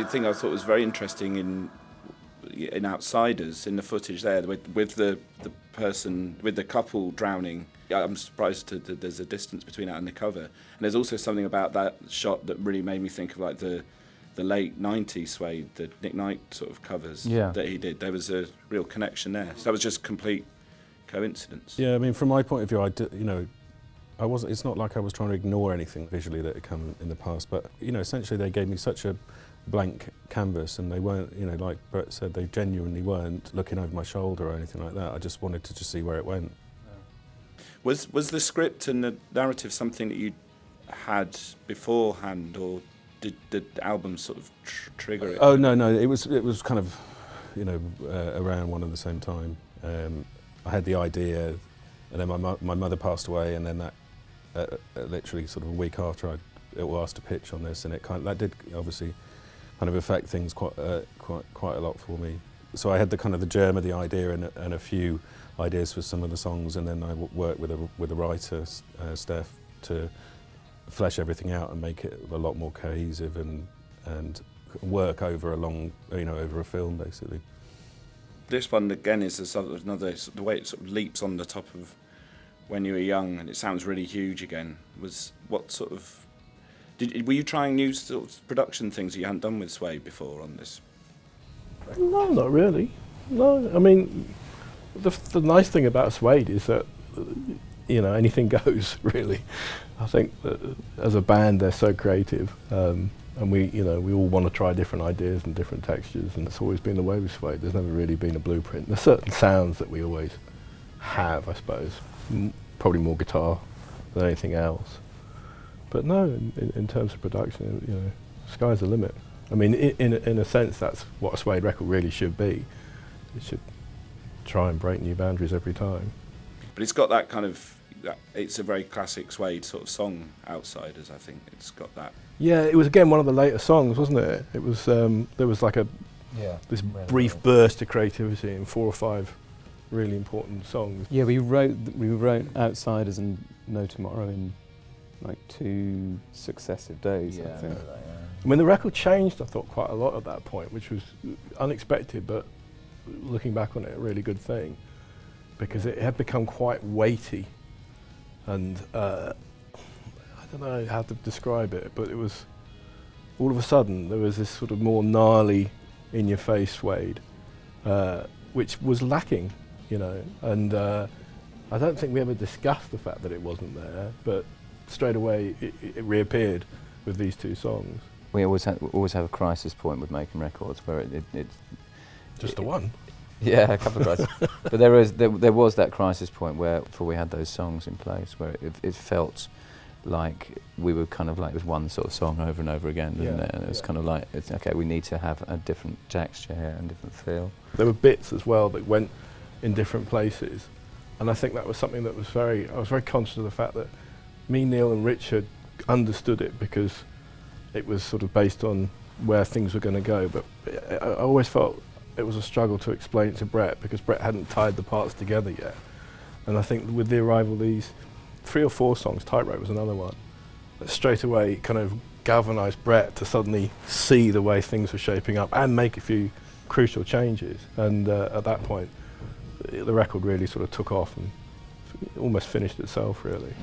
the thing I thought was very interesting in Outsiders, in the footage there, with the person, with the couple drowning. I'm surprised that there's a distance between that and the cover. And there's also something about that shot that really made me think of like the late 90s Suede, the Nick Knight sort of covers that he did. There was a real connection there. So that was just complete coincidence. Yeah, I mean, from my point of view, I wasn't. It's not like I was trying to ignore anything visually that had come in the past, but essentially they gave me such a blank canvas, and they weren't, like Brett said, they genuinely weren't looking over my shoulder or anything like that. I just wanted to see where it went. Was the script and the narrative something that you had beforehand, or did the album sort of trigger it? Oh no, it was kind of, around one at the same time. I had the idea, and then my mother passed away, and then that literally sort of a week after I was asked to pitch on this, and that did obviously kind of affect things quite a lot for me. So I had the germ of the idea and a few ideas for some of the songs, and then I worked with a writer, Steph, to flesh everything out and make it a lot more cohesive and work over over a film basically. This one again is another the way it sort of leaps on the top of When You Were Young, and it sounds really huge again. Was what sort of were you trying new sort of production things that you hadn't done with Suede before on this? No, not really. No, I mean, the nice thing about Suede is that anything goes really. I think that as a band they're so creative, and we all want to try different ideas and different textures, and it's always been the way with Suede. There's never really been a blueprint. There's certain sounds that we always have, I suppose, probably more guitar than anything else. But no, in terms of production, sky's the limit. I mean, in a sense, that's what a Suede record really should be. It should try and break new boundaries every time. But it's got that kind of, it's a very classic Suede sort of song, Outsiders, I think. It's got that. Yeah, it was again one of the later songs, wasn't it? It was, there was like this brief burst of creativity in 4 or 5 really important songs. Yeah, we wrote Outsiders and No Tomorrow in like 2 successive days, I think. I mean, the record changed, I thought, quite a lot at that point, which was unexpected, but looking back on it, a really good thing, because it had become quite weighty, and I don't know how to describe it, but it was, all of a sudden, there was this sort of more gnarly, in-your-face Suede, which was lacking, and I don't think we ever discussed the fact that it wasn't there, but straight away it reappeared with these 2 songs. We always have a crisis point with making records where it's just the one. Yeah, a couple of crises. But there was that crisis point where before we had those songs in place where it felt like we were kind of like it was one sort of song over and over again, didn't it? And it was kind of like, okay, we need to have a different texture here and different feel. There were bits as well that went in different places, and I think that was something that I was very conscious of the fact that me, Neil and Richard understood it because it was sort of based on where things were going to go, but I always felt it was a struggle to explain it to Brett because Brett hadn't tied the parts together yet. And I think with the arrival of these 3 or 4 songs, Tightrope was another one, that straight away kind of galvanised Brett to suddenly see the way things were shaping up and make a few crucial changes. And at that point, the record really sort of took off and almost finished itself, really.